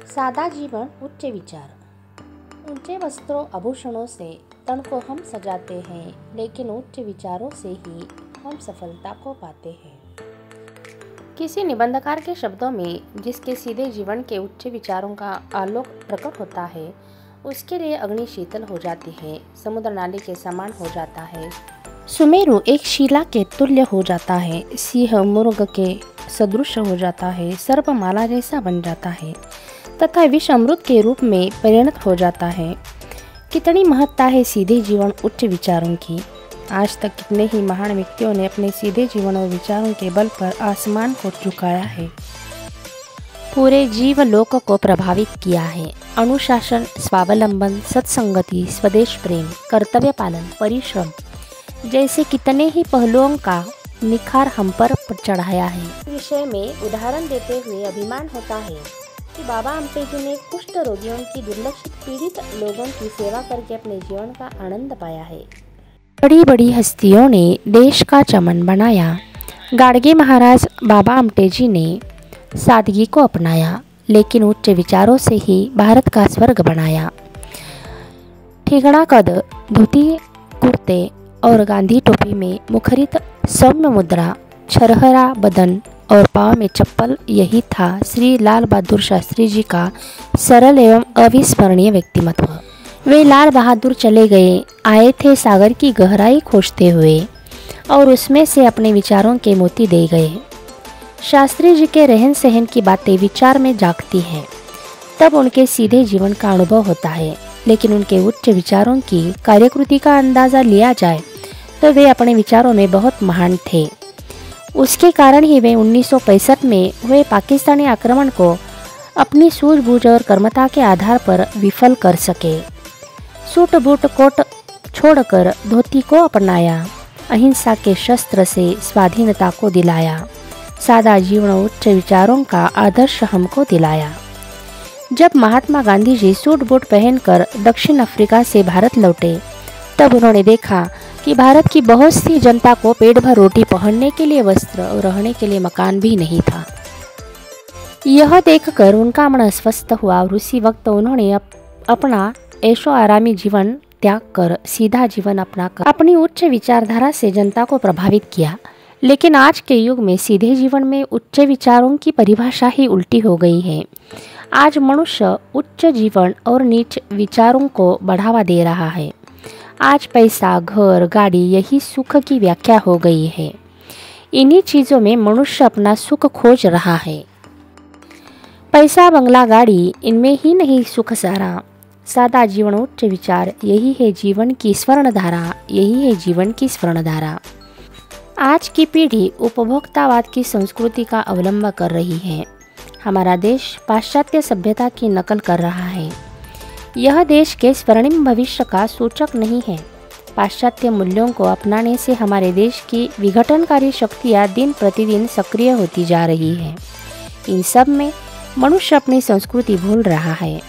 सादा जीवन उच्च विचार। ऊंचे वस्त्रों आभूषणों से तन को हम सजाते हैं, लेकिन उच्च विचारों से ही हम सफलता को पाते हैं। किसी निबंधकार के शब्दों में, जिसके सीधे जीवन के उच्च विचारों का आलोक प्रकट होता है, उसके लिए अग्नि शीतल हो जाती है, समुद्र नाली के समान हो जाता है, सुमेरु एक शिला के तुल्य हो जाता है, सिंह मुर्ग के सदृश हो जाता है, सर्प माला जैसा बन जाता है तथा विष अमृत के रूप में परिणत हो जाता है। कितनी महत्ता है सीधे जीवन उच्च विचारों की। आज तक कितने ही महान व्यक्तियों ने अपने सीधे जीवन और विचारों के बल पर आसमान को झुकाया है, पूरे जीव लोक को प्रभावित किया है। अनुशासन, स्वावलंबन, सत्संगति, स्वदेश प्रेम, कर्तव्य पालन, परिश्रम जैसे कितने ही पहलुओं का निखार हम पर चढ़ाया है। इस विषय में उदाहरण देते हुए अभिमान होता है कि बाबा अम्पे जी ने कुष्ठ रोगियों की दुर्लक्षित पीड़ित लोगों की सेवा करके अपने जीवन का आनंद पाया है। बड़ी बड़ी हस्तियों ने देश का चमन बनाया। गाडगे महाराज बाबा अम्पे जी ने सादगी को अपनाया, लेकिन उच्च विचारों से ही भारत का स्वर्ग बनाया। ठिगड़ा कद, धोती कुर्ते और गांधी टोपी में मुखरित सौम्य मुद्रा, छरहरा बदन और पाँव में चप्पल, यही था श्री लाल बहादुर शास्त्री जी का सरल एवं अविस्मरणीय व्यक्तिमत्व। वे लाल बहादुर चले गए, आए थे सागर की गहराई खोजते हुए और उसमें से अपने विचारों के मोती दे गए। शास्त्री जी के रहन सहन की बातें विचार में जागती हैं, तब उनके सीधे जीवन का अनुभव होता है। लेकिन उनके उच्च विचारों की कार्यकृति का अंदाज़ा लिया जाए तो वे अपने विचारों में बहुत महान थे। उसके कारण ही वे 1965 में हुए पाकिस्तानी आक्रमण को अपनी सूझबूझ और कर्मठता के आधार पर विफल कर सके। सूट बूट कोट छोड़कर धोती को अपनाया, अहिंसा के शस्त्र से स्वाधीनता को दिलाया, सादा जीवन उच्च विचारों का आदर्श हमको दिलाया। जब महात्मा गांधी जी सूट बूट पहनकर दक्षिण अफ्रीका से भारत लौटे, तब उन्होंने देखा कि भारत की बहुत सी जनता को पेट भर रोटी पहनने के लिए वस्त्र और रहने के लिए मकान भी नहीं था। यह देखकर उनका मन अस्वस्थ हुआ और उसी वक्त उन्होंने अपना ऐशो आरामी जीवन त्याग कर सीधा जीवन अपनाकर अपनी उच्च विचारधारा से जनता को प्रभावित किया। लेकिन आज के युग में सीधे जीवन में उच्च विचारों की परिभाषा ही उल्टी हो गई है। आज मनुष्य उच्च जीवन और नीच विचारों को बढ़ावा दे रहा है। आज पैसा, घर, गाड़ी यही सुख की व्याख्या हो गई है। इन्हीं चीज़ों में मनुष्य अपना सुख खोज रहा है। पैसा, बंगला, गाड़ी, इनमें ही नहीं सुख सारा। सादा जीवन उच्च विचार, यही है जीवन की स्वर्णधारा, यही है जीवन की स्वर्णधारा। आज की पीढ़ी उपभोक्तावाद की संस्कृति का अवलंबन कर रही है। हमारा देश पाश्चात्य सभ्यता की नकल कर रहा है। यह देश के स्वर्णिम भविष्य का सूचक नहीं है। पाश्चात्य मूल्यों को अपनाने से हमारे देश की विघटनकारी शक्तियाँ दिन प्रतिदिन सक्रिय होती जा रही है। इन सब में मनुष्य अपनी संस्कृति भूल रहा है।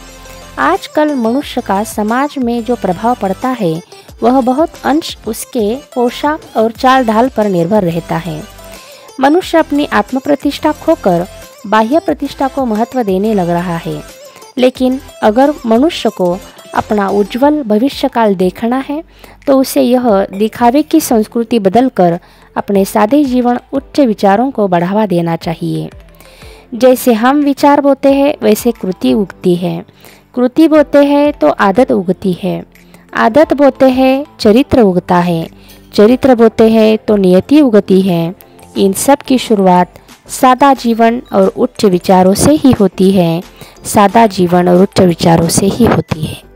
आजकल मनुष्य का समाज में जो प्रभाव पड़ता है, वह बहुत अंश उसके पोशाक और चाल ढाल पर निर्भर रहता है। मनुष्य अपनी आत्म प्रतिष्ठा खोकर बाह्य प्रतिष्ठा को महत्व देने लग रहा है। लेकिन अगर मनुष्य को अपना उज्जवल भविष्यकाल देखना है, तो उसे यह दिखावे की संस्कृति बदलकर अपने सादे जीवन उच्च विचारों को बढ़ावा देना चाहिए। जैसे हम विचार बोते हैं, वैसे कृति उगती है। कृति बोते हैं तो आदत उगती है। आदत बोते हैं चरित्र उगता है। चरित्र बोते हैं तो नियति उगती है। इन सब की शुरुआत सादा जीवन और उच्च विचारों से ही होती है। सादा जीवन और उच्च विचारों से ही होती है।